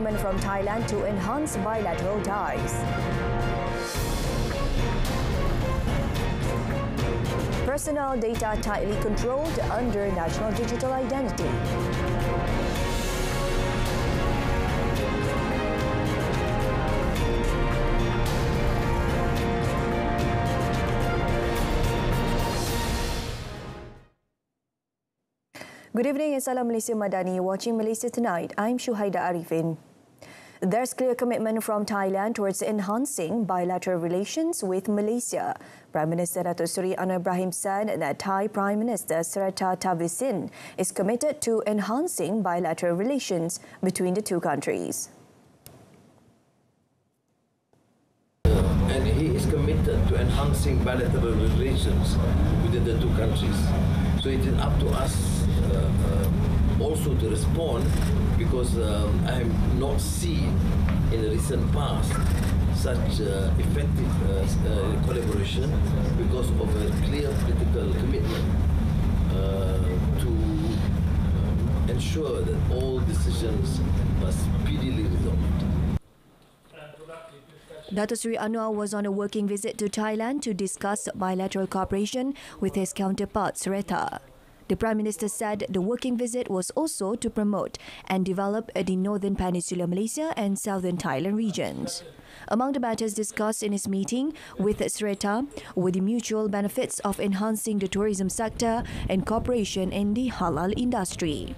commitment from Thailand to enhance bilateral ties. Personal data tightly controlled under national digital identity. Good evening and Salam Malaysia Madani. Watching Malaysia Tonight, I'm Shuhaida Arifin. There's clear commitment from Thailand towards enhancing bilateral relations with Malaysia. Prime Minister Datuk Seri Anwar Ibrahim said that Thai Prime Minister Srettha Thavisin is committed to enhancing bilateral relations between the two countries. And he is committed to enhancing bilateral relations within the two countries. So it is up to us also to respond, because I have not seen in the recent past such effective collaboration because of a clear political commitment to ensure that all decisions must speedily resolved. Datuk Seri Anwar was on a working visit to Thailand to discuss bilateral cooperation with his counterpart Srettha. The Prime Minister said the working visit was also to promote and develop the Northern Peninsular Malaysia and Southern Thailand regions. Among the matters discussed in his meeting with Srettha were the mutual benefits of enhancing the tourism sector and cooperation in the Halal industry.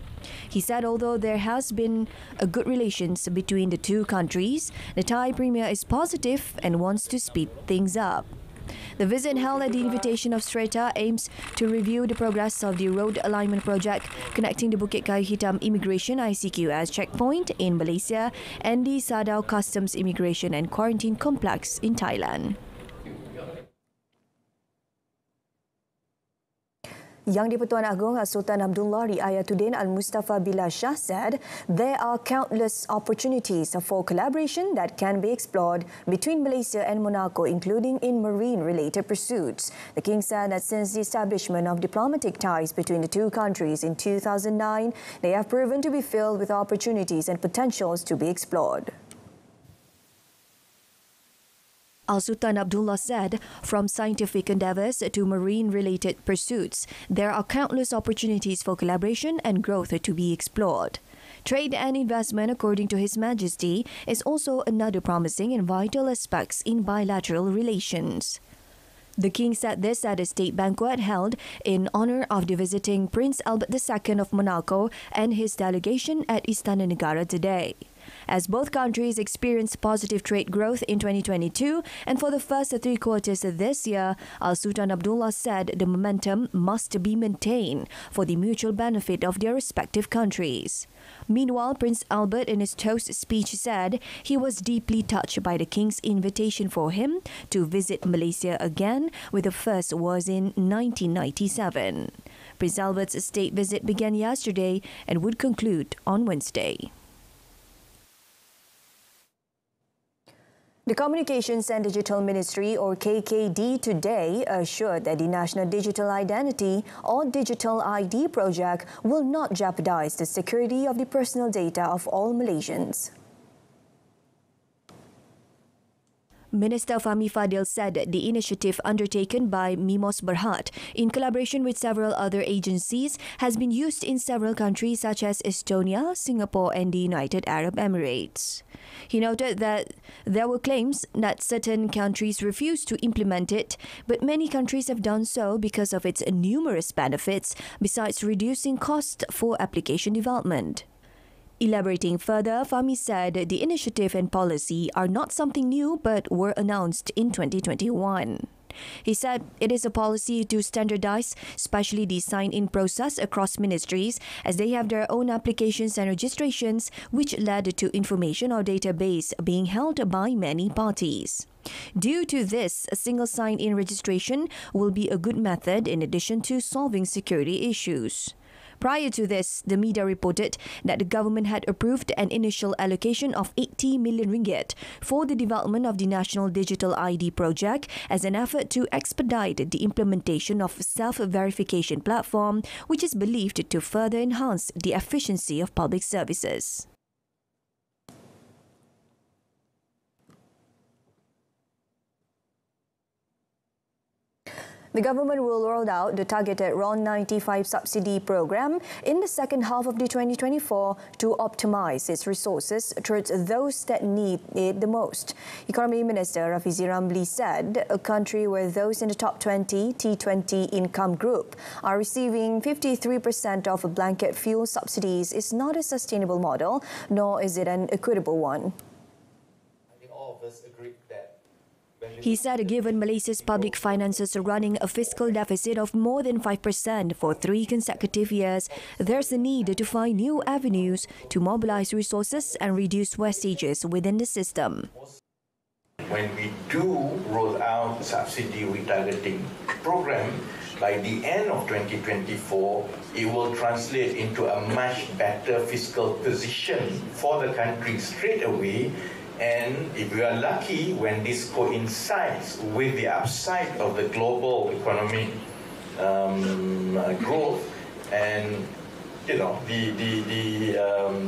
He said although there has been a good relations between the two countries, the Thai Premier is positive and wants to speed things up. The visit held at the invitation of Srettha aims to review the progress of the road alignment project connecting the Bukit Kayu Hitam Immigration ICQS checkpoint in Malaysia and the Sadao Customs Immigration and Quarantine Complex in Thailand. Yang di-Pertuan Agong Sultan Abdullah Riayatuddin Al-Mustafa Bilal Shah said there are countless opportunities for collaboration that can be explored between Malaysia and Monaco, including in marine-related pursuits. The King said that since the establishment of diplomatic ties between the two countries in 2009, they have proven to be filled with opportunities and potentials to be explored. Sultan Abdullah said, from scientific endeavours to marine-related pursuits, there are countless opportunities for collaboration and growth to be explored. Trade and investment, according to His Majesty, is also another promising and vital aspects in bilateral relations. The King said this at a state banquet held in honour of the visiting Prince Albert II of Monaco and his delegation at Istana Negara today. As both countries experienced positive trade growth in 2022 and for the first 3 quarters of this year, Sultan Abdullah said the momentum must be maintained for the mutual benefit of their respective countries. Meanwhile, Prince Albert in his toast speech said he was deeply touched by the King's invitation for him to visit Malaysia again, with the first was in 1997. Prince Albert's state visit began yesterday and would conclude on Wednesday. The Communications and Digital Ministry, or KKD, today assured that the National Digital Identity or Digital ID project will not jeopardize the security of the personal data of all Malaysians. Minister Fahmi Fadil said the initiative undertaken by Mimos Berhad in collaboration with several other agencies has been used in several countries such as Estonia, Singapore and the United Arab Emirates. He noted that there were claims that certain countries refused to implement it, but many countries have done so because of its numerous benefits besides reducing costs for application development. Elaborating further, Fahmi said the initiative and policy are not something new but were announced in 2021. He said it is a policy to standardize, especially the sign-in process across ministries, as they have their own applications and registrations, which led to information or database being held by many parties. Due to this, a single sign-in registration will be a good method in addition to solving security issues. Prior to this, the media reported that the government had approved an initial allocation of 80 million ringgit for the development of the National Digital ID project as an effort to expedite the implementation of self-verification platform, which is believed to further enhance the efficiency of public services. The government will roll out the targeted RON95 subsidy program in the second half of the 2024 to optimize its resources towards those that need it the most. Economy Minister Rafizi Ramli said a country where those in the top 20 T20 income group are receiving 53% of blanket fuel subsidies is not a sustainable model, nor is it an equitable one. I think all of us agree that. He said given Malaysia's public finances are running a fiscal deficit of more than 5% for 3 consecutive years, there's a need to find new avenues to mobilize resources and reduce wastages within the system. When we do roll out the subsidy retargeting program, by the end of 2024, it will translate into a much better fiscal position for the country straight away. And if we are lucky, when this coincides with the upside of the global economic growth and the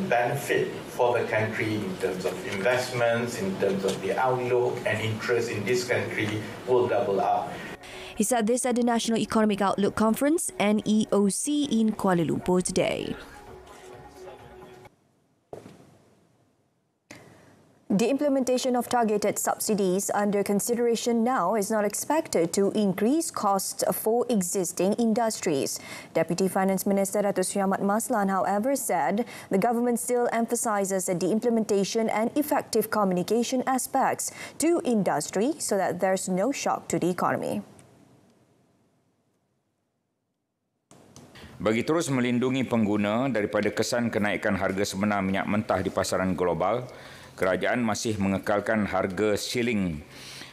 benefit for the country in terms of investments, in terms of the outlook and interest in this country will double up. He said this at the National Economic Outlook Conference, NEOC, in Kuala Lumpur today. The implementation of targeted subsidies under consideration now is not expected to increase costs for existing industries. Deputy Finance Minister Datuk Seri Ahmad Maslan, however, said the government still emphasises the implementation and effective communication aspects to industry so that there's no shock to the economy. Bagi terus melindungi pengguna daripada kesan kenaikan harga sebenar minyak mentah di pasaran global, kerajaan masih mengekalkan harga siling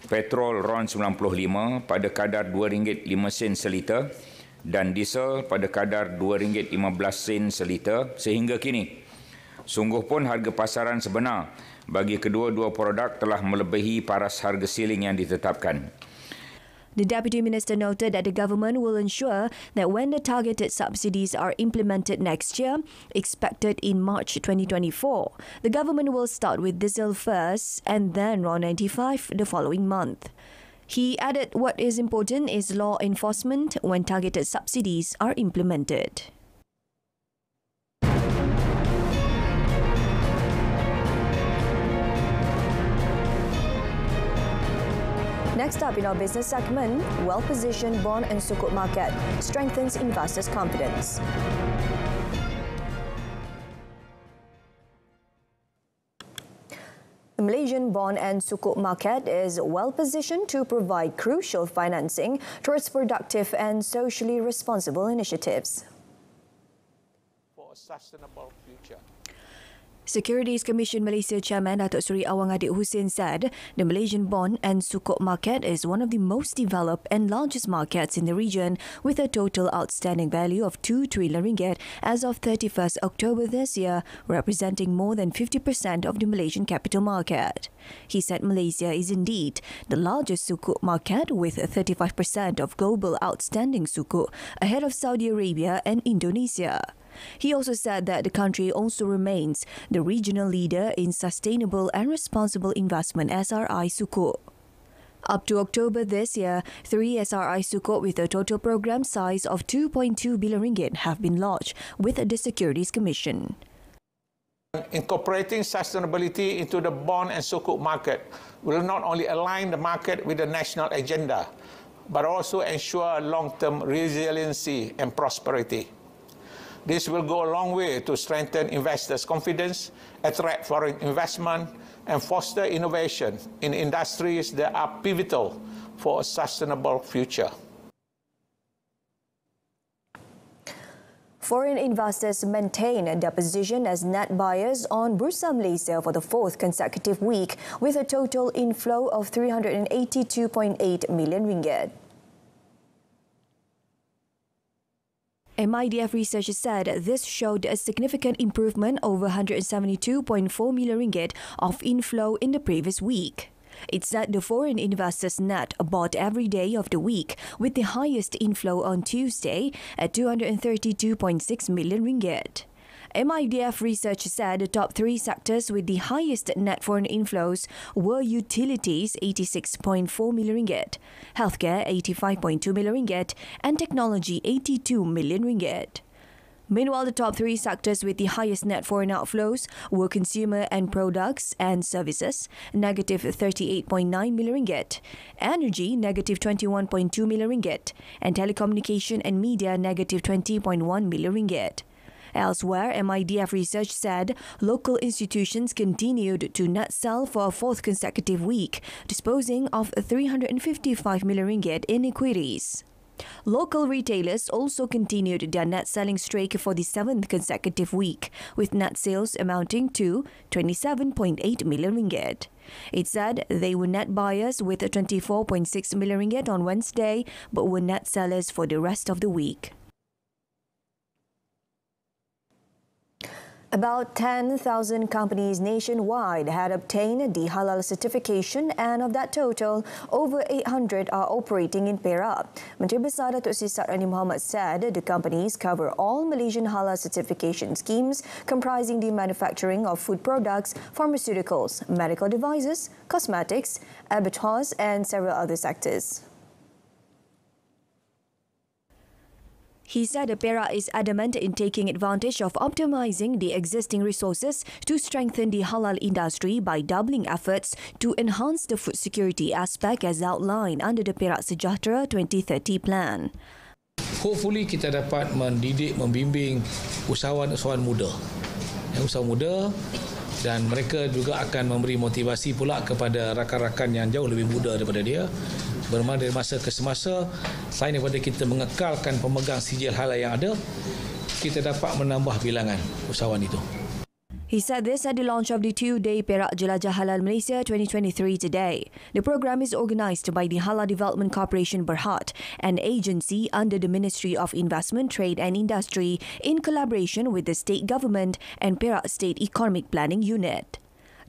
petrol RON 95 pada kadar RM2.05 seliter dan diesel pada kadar RM2.15 seliter sehingga kini. Sungguh pun harga pasaran sebenar bagi kedua-dua produk telah melebihi paras harga siling yang ditetapkan. The Deputy Minister noted that the government will ensure that when the targeted subsidies are implemented next year, expected in March 2024, the government will start with diesel first and then RON95 the following month. He added what is important is law enforcement when targeted subsidies are implemented. Next up in our business segment, well-positioned bond and sukuk market strengthens investors' confidence. The Malaysian bond and sukuk market is well-positioned to provide crucial financing towards productive and socially responsible initiatives. For a sustainable future. Securities Commission Malaysia Chairman Datuk Seri Awang Adik Hussein said the Malaysian bond and sukuk market is one of the most developed and largest markets in the region with a total outstanding value of RM2 trillion as of 31st October this year, representing more than 50% of the Malaysian capital market. He said Malaysia is indeed the largest sukuk market with 35% of global outstanding sukuk, ahead of Saudi Arabia and Indonesia. He also said that the country also remains the regional leader in sustainable and responsible investment SRI Sukuk. Up to October this year, 3 SRI Sukuk with a total program size of RM2.2 billion have been launched with the Securities Commission. Incorporating sustainability into the bond and sukuk market will not only align the market with the national agenda, but also ensure long-term resiliency and prosperity. This will go a long way to strengthen investors' confidence, attract foreign investment, and foster innovation in industries that are pivotal for a sustainable future. Foreign investors maintain their position as net buyers on Bursa Malaysia for the 4th consecutive week, with a total inflow of RM382.8 million. MIDF research said this showed a significant improvement over RM172.4 million of inflow in the previous week. It said the foreign investors net bought every day of the week, with the highest inflow on Tuesday at RM232.6 million. MIDF research said the top 3 sectors with the highest net foreign inflows were utilities, 86.4 million ringgit, healthcare, 85.2 million ringgit, and technology, 82 million ringgit. Meanwhile, the top 3 sectors with the highest net foreign outflows were consumer and products and services, negative 38.9 million ringgit, energy, negative 21.2 million ringgit, and telecommunication and media, negative 20.1 million ringgit. Elsewhere, MIDF research said local institutions continued to net sell for a 4th consecutive week, disposing of 355 million ringgit in equities. Local retailers also continued their net selling streak for the 7th consecutive week, with net sales amounting to 27.8 million ringgit. It said they were net buyers with 24.6 million ringgit on Wednesday, but were net sellers for the rest of the week. About 10,000 companies nationwide had obtained the Halal certification, and of that total, over 800 are operating in Perak. Menteri Besar Datuk Seri Rasmi Muhammad said the companies cover all Malaysian Halal certification schemes comprising the manufacturing of food products, pharmaceuticals, medical devices, cosmetics, abattoirs and several other sectors. He said Perak is adamant in taking advantage of optimizing the existing resources to strengthen the halal industry by doubling efforts to enhance the food security aspect as outlined under the Perak Sejahtera 2030 plan. Hopefully kita dapat mendidik, membimbing usahawan-usahawan muda. Usahawan muda, dan mereka juga akan memberi motivasi pula kepada rakan-rakan yang jauh lebih muda daripada dia. Bermakna dari masa ke semasa, selain daripada kita mengekalkan pemegang sijil halal yang ada, kita dapat menambah bilangan usahawan itu. He said this at the launch of the 2-day Perak Jelajah Halal Malaysia 2023 today. The program is organised by the Halal Development Corporation Berhad, an agency under the Ministry of Investment, Trade and Industry in collaboration with the state government and Perak State Economic Planning Unit.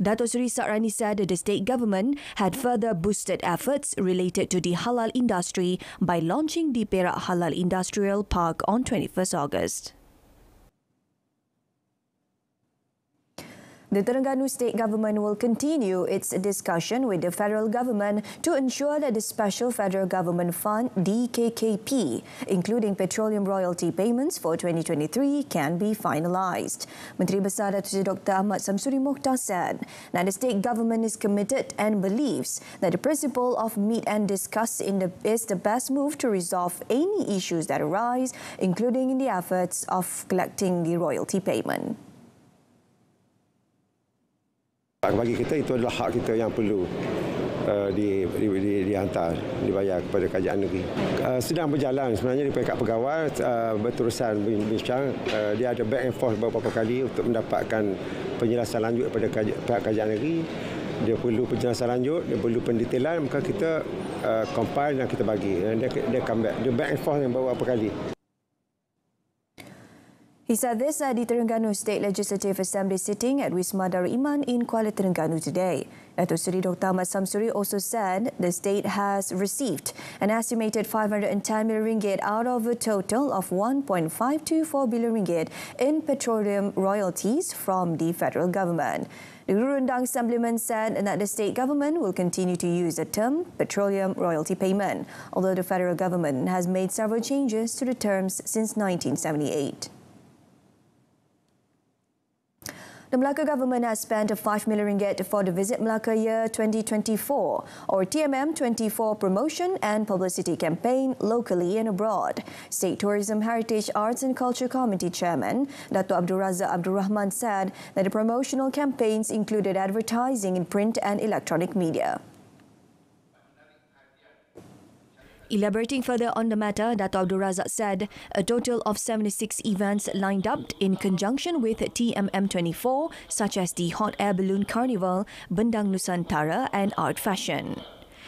Datuk Seri Rasmi said the state government had further boosted efforts related to the halal industry by launching the Perak Halal Industrial Park on 21st August. The Terengganu state government will continue its discussion with the federal government to ensure that the Special Federal Government Fund DKKP, including petroleum royalty payments for 2023, can be finalised. Menteri Besar Datuk Seri Dr. Ahmad Samsuri Mokhtar said that the state government is committed and believes that the principle of meet and discuss is the best move to resolve any issues that arise, including in the efforts of collecting the royalty payment. Bagi kita itu adalah hak kita yang perlu dihantar, dibayar kepada kerajaan negeri. Sedang berjalan sebenarnya di pihak pegawai berterusan bincang. Dia ada back and forth beberapa kali untuk mendapatkan penjelasan lanjut daripada pihak kerajaan negeri. Dia perlu penjelasan lanjut, dia perlu pendetailan, maka kita compile dan kita bagi. Dia come back. Dia back and forth yang beberapa kali. He said this at the Terengganu State Legislative Assembly sitting at Wisma Darul Iman in Kuala Terengganu today. Datuk Seri Dr. Ahmad Samsuri also said the state has received an estimated 510 million ringgit out of a total of 1.524 billion ringgit in petroleum royalties from the federal government. The Gurundang Assemblyman said that the state government will continue to use the term petroleum royalty payment, although the federal government has made several changes to the terms since 1978. The Melaka government has spent 5 million ringgit for the Visit Melaka Year 2024 or TMM24 promotion and publicity campaign locally and abroad. State Tourism, Heritage, Arts and Culture Committee Chairman Dato' Abdul Razak Abdul Rahman said that the promotional campaigns included advertising in print and electronic media. Elaborating further on the matter, Dato' Abdul Razak said a total of 76 events lined up in conjunction with TMM24, such as the Hot Air Balloon Carnival, Bendang Nusantara and Art Fashion.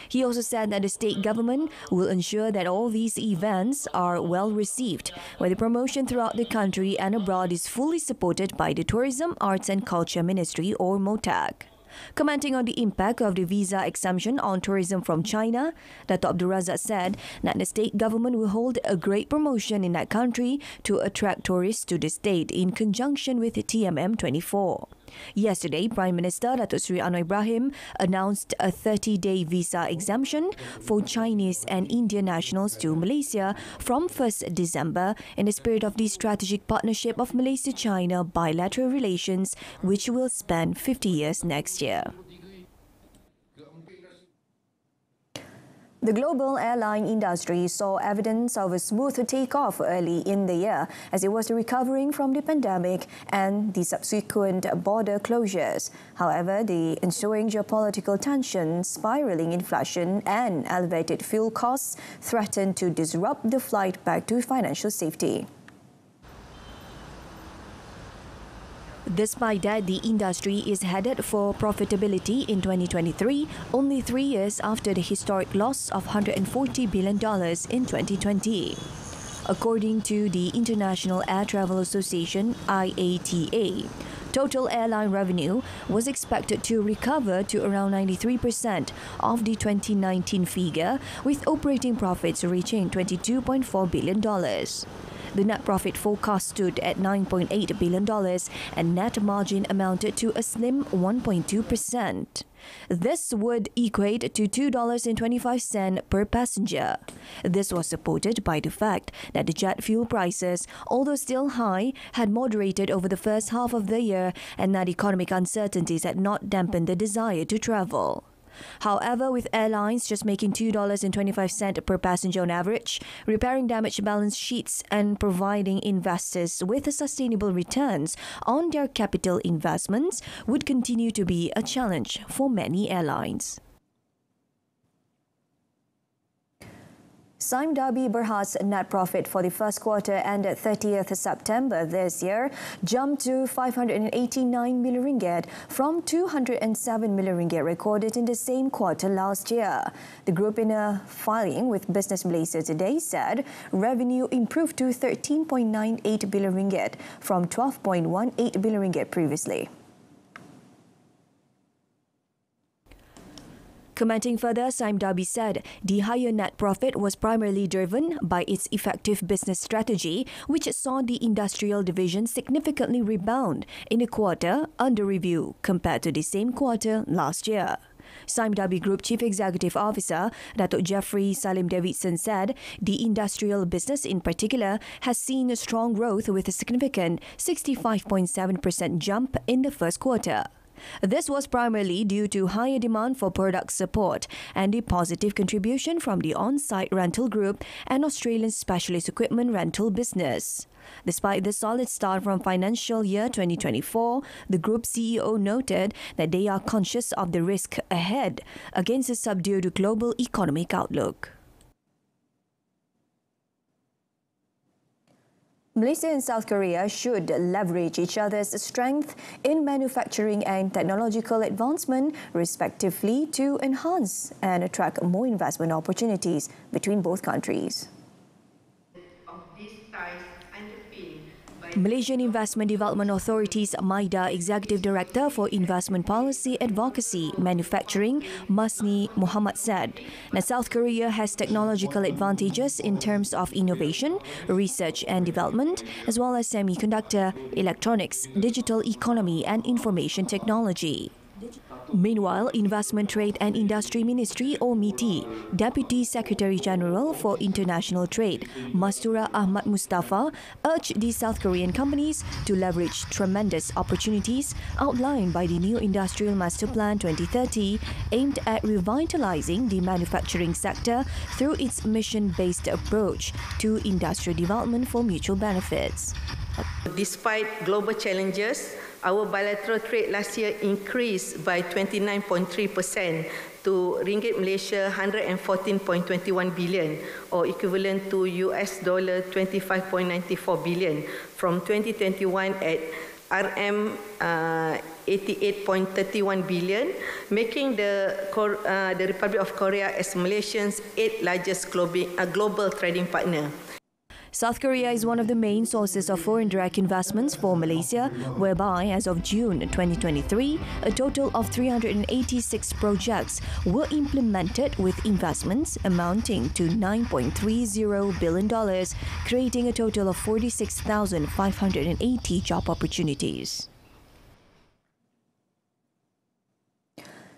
He also said that the state government will ensure that all these events are well received, where the promotion throughout the country and abroad is fully supported by the Tourism, Arts and Culture Ministry or MOTAC. Commenting on the impact of the visa exemption on tourism from China, Dato' Abdul Razak said that the state government will hold a great promotion in that country to attract tourists to the state in conjunction with TMM 24. Yesterday, Prime Minister Datuk Seri Anwar Ibrahim announced a 30-day visa exemption for Chinese and Indian nationals to Malaysia from 1st December in the spirit of the strategic partnership of Malaysia-China bilateral relations, which will span 50 years next year. The global airline industry saw evidence of a smooth takeoff early in the year as it was recovering from the pandemic and the subsequent border closures. However, the ensuing geopolitical tension, spiraling inflation and elevated fuel costs threatened to disrupt the flight back to financial safety. Despite that, the industry is headed for profitability in 2023, only 3 years after the historic loss of $140 billion in 2020. According to the International Air Travel Association, IATA, total airline revenue was expected to recover to around 93% of the 2019 figure, with operating profits reaching $22.4 billion. The net profit forecast stood at $9.8 billion and net margin amounted to a slim 1.2%. This would equate to $2.25 per passenger. This was supported by the fact that the jet fuel prices, although still high, had moderated over the first half of the year and that economic uncertainties had not dampened the desire to travel. However, with airlines just making $2.25 per passenger on average, repairing damaged balance sheets and providing investors with sustainable returns on their capital investments would continue to be a challenge for many airlines. Sime Darby Berhad's net profit for the first quarter ended 30th September this year jumped to 589 million ringgit from 207 million ringgit recorded in the same quarter last year. The group, in a filing with Business Malaysia today, said revenue improved to 13.98 billion ringgit from 12.18 billion ringgit previously. Commenting further, Sime Darby said the higher net profit was primarily driven by its effective business strategy, which saw the industrial division significantly rebound in a quarter under review compared to the same quarter last year. Sime Darby Group Chief Executive Officer Datuk Jeffrey Salim Davidson said the industrial business in particular has seen a strong growth with a significant 65.7% jump in the first quarter. This was primarily due to higher demand for product support and the positive contribution from the on-site rental group and Australian specialist equipment rental business. Despite the solid start from financial year 2024, the group CEO noted that they are conscious of the risk ahead against a subdued global economic outlook. Malaysia and South Korea should leverage each other's strength in manufacturing and technological advancement, respectively, to enhance and attract more investment opportunities between both countries. Malaysian Investment Development Authority's MIDA Executive Director for Investment Policy Advocacy Manufacturing, Masni Muhammad, said that South Korea has technological advantages in terms of innovation, research and development, as well as semiconductor, electronics, digital economy and information technology. Meanwhile, Investment Trade and Industry Ministry or MITI, Deputy Secretary General for International Trade, Mastura Ahmad Mustafa, urged the South Korean companies to leverage tremendous opportunities outlined by the new Industrial Master Plan 2030, aimed at revitalizing the manufacturing sector through its mission-based approach to industrial development for mutual benefits. Despite global challenges, our bilateral trade last year increased by 29.3% to ringgit Malaysia 114.21 billion, or equivalent to US dollar 25.94 billion, from 2021 at RM 88.31 billion, making the Republic of Korea as Malaysia's 8th largest global trading partner. South Korea is one of the main sources of foreign direct investments for Malaysia, whereby as of June 2023, a total of 386 projects were implemented with investments amounting to $9.30 billion, creating a total of 46,580 job opportunities.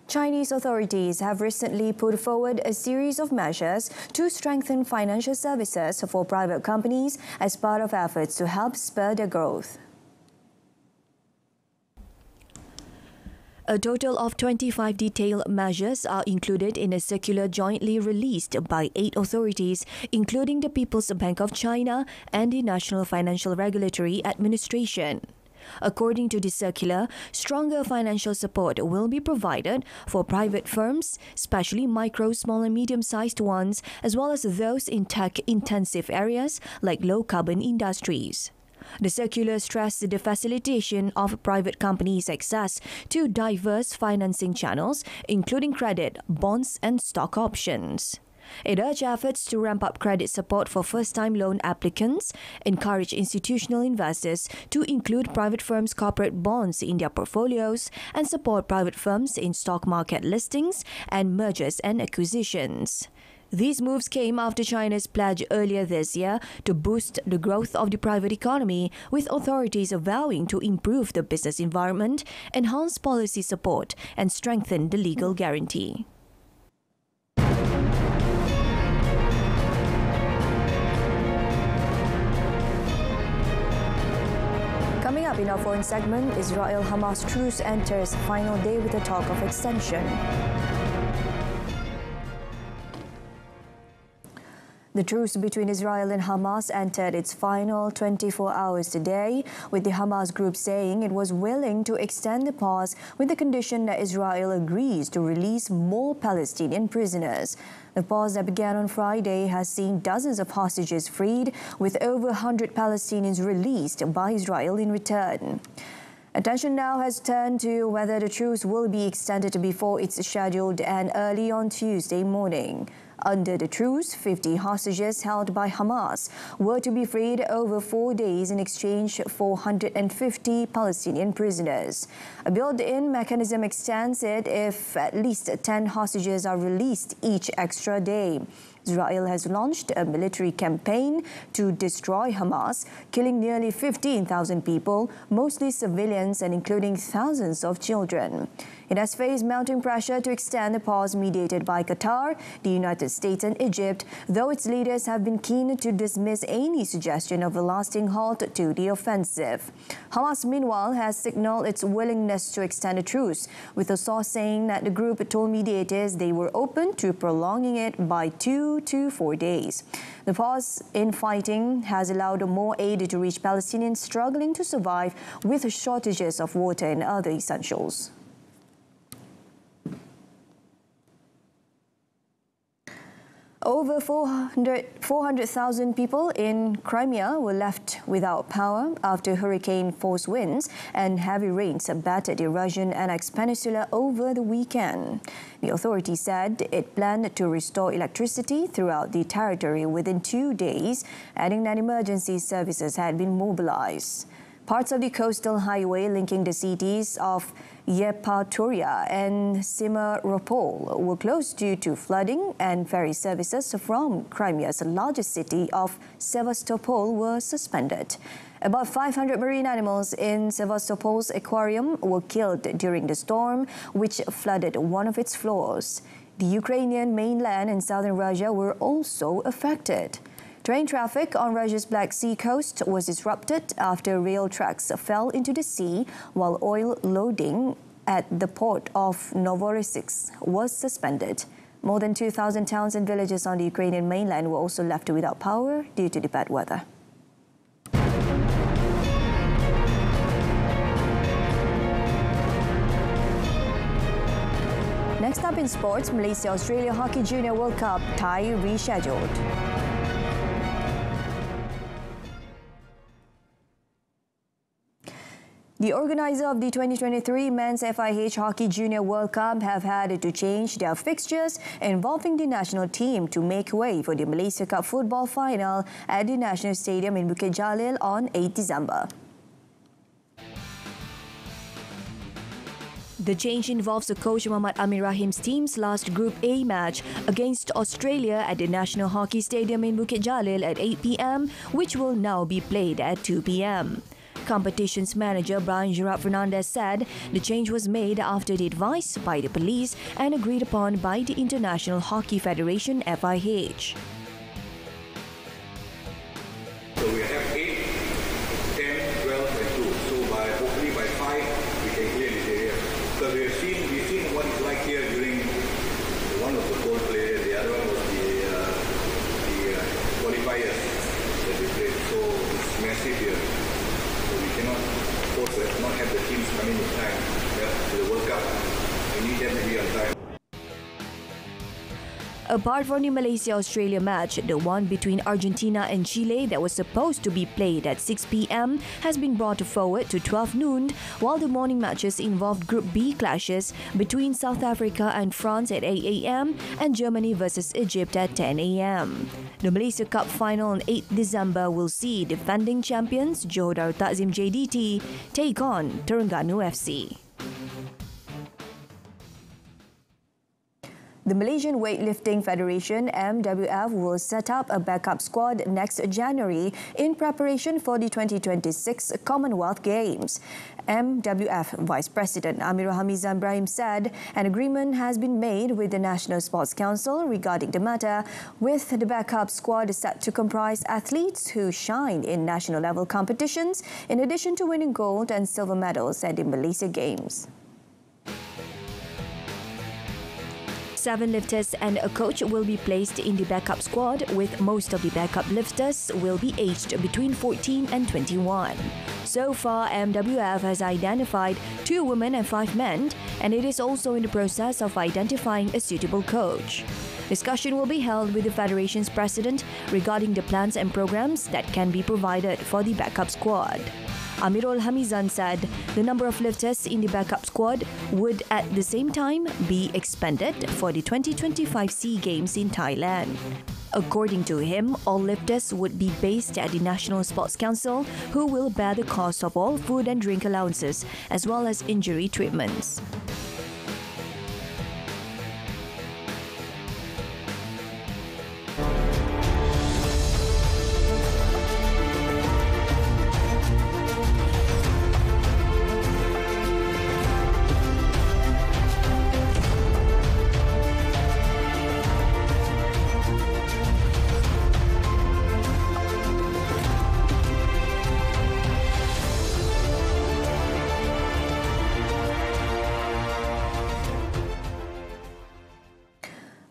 Chinese authorities have recently put forward a series of measures to strengthen financial services for private companies as part of efforts to help spur their growth. A total of 25 detailed measures are included in a circular jointly released by 8 authorities, including the People's Bank of China and the National Financial Regulatory Administration. According to the circular, stronger financial support will be provided for private firms, especially micro, small and medium-sized ones, as well as those in tech-intensive areas like low-carbon industries. The circular stressed the facilitation of private companies' access to diverse financing channels, including credit, bonds and stock options. It urged efforts to ramp up credit support for first-time loan applicants, encourage institutional investors to include private firms' corporate bonds in their portfolios, and support private firms in stock market listings and mergers and acquisitions. These moves came after China's pledge earlier this year to boost the growth of the private economy, with authorities vowing to improve the business environment, enhance policy support, and strengthen the legal guarantee. Coming up in our foreign segment, Israel-Hamas truce enters final day with a talk of extension. The truce between Israel and Hamas entered its final 24 hours today, with the Hamas group saying it was willing to extend the pause with the condition that Israel agrees to release more Palestinian prisoners. The pause that began on Friday has seen dozens of hostages freed, with over 100 Palestinians released by Israel in return. Attention now has turned to whether the truce will be extended before its scheduled end early on Tuesday morning. Under the truce, 50 hostages held by Hamas were to be freed over 4 days in exchange for 150 Palestinian prisoners. A built-in mechanism extends it if at least 10 hostages are released each extra day. Israel has launched a military campaign to destroy Hamas, killing nearly 15,000 people, mostly civilians and including thousands of children. It has faced mounting pressure to extend the pause mediated by Qatar, the United States and Egypt, though its leaders have been keen to dismiss any suggestion of a lasting halt to the offensive. Hamas, meanwhile, has signaled its willingness to extend a truce, with a source saying that the group told mediators they were open to prolonging it by 2 to 4 days. The pause in fighting has allowed more aid to reach Palestinians struggling to survive with shortages of water and other essentials. Over 400,000 people in Crimea were left without power after hurricane-force winds and heavy rains battered the Russian-annexed peninsula over the weekend. The authorities said it planned to restore electricity throughout the territory within 2 days, adding that emergency services had been mobilized. Parts of the coastal highway linking the cities of Yevpatoria and Simferopol were closed due to flooding, and ferry services from Crimea's largest city of Sevastopol were suspended. About 500 marine animals in Sevastopol's aquarium were killed during the storm, which flooded one of its floors. The Ukrainian mainland and southern Russia were also affected. Train traffic on Russia's Black Sea coast was disrupted after rail tracks fell into the sea, while oil loading at the port of Novorossiysk was suspended. More than 2,000 towns and villages on the Ukrainian mainland were also left without power due to the bad weather. Next up in sports, Malaysia-Australia Hockey Junior World Cup tie rescheduled. The organizer of the 2023 Men's SAHIH Hockey Junior World Cup have had to change their fixtures involving the national team to make way for the Malaysia Cup football final at the National Stadium in Bukit Jalil on 8 December. The change involves the coach Muhammad Amir Rahim's team's last Group A match against Australia at the National Hockey Stadium in Bukit Jalil at 8 p.m, which will now be played at 2 p.m. Competitions manager Brian Gerard Fernandez said the change was made after the advice by the police and agreed upon by the International Hockey Federation (SAHIH). So we have 8, 10, 12 and 2. So hopefully by 5 we can clear this area. Because we've seen what it's like here during one of the goal players, the other one was the qualifiers that we played. So it's massive here. We cannot not have the teams coming in time to the World Cup. We need them to be on time. Apart from the Malaysia-Australia match, the one between Argentina and Chile that was supposed to be played at 6 p.m. has been brought forward to 12 noon, while the morning matches involved Group B clashes between South Africa and France at 8 a.m. and Germany versus Egypt at 10 a.m. The Malaysia Cup final on 8 December will see defending champions Johor Darul Takzim JDT take on Terengganu FC. The Malaysian Weightlifting Federation (MWF) will set up a backup squad next January in preparation for the 2026 Commonwealth Games. MWF Vice President Amirul Hamizan Ibrahim said an agreement has been made with the National Sports Council regarding the matter, with the backup squad set to comprise athletes who shine in national level competitions, in addition to winning gold and silver medals at the Malaysia Games. 7 lifters and a coach will be placed in the backup squad, with most of the backup lifters will be aged between 14 and 21. So far, MWF has identified 2 women and 5 men, and it is also in the process of identifying a suitable coach. Discussion will be held with the Federation's president regarding the plans and programs that can be provided for the backup squad. Amirul Hamizan said the number of lifters in the backup squad would at the same time be expanded for the 2025 SEA Games in Thailand. According to him, all lifters would be based at the National Sports Council, who will bear the cost of all food and drink allowances as well as injury treatments.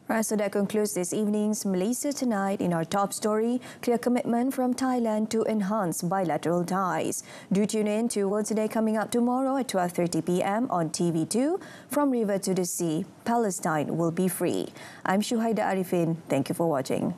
Right, so that concludes this evening's Malaysia Tonight. In our top story, clear commitment from Thailand to enhance bilateral ties. Do tune in to World Today coming up tomorrow at 12:30 p.m. on TV2. From river to the sea, Palestine will be free. I'm Shuhaida Arifin. Thank you for watching.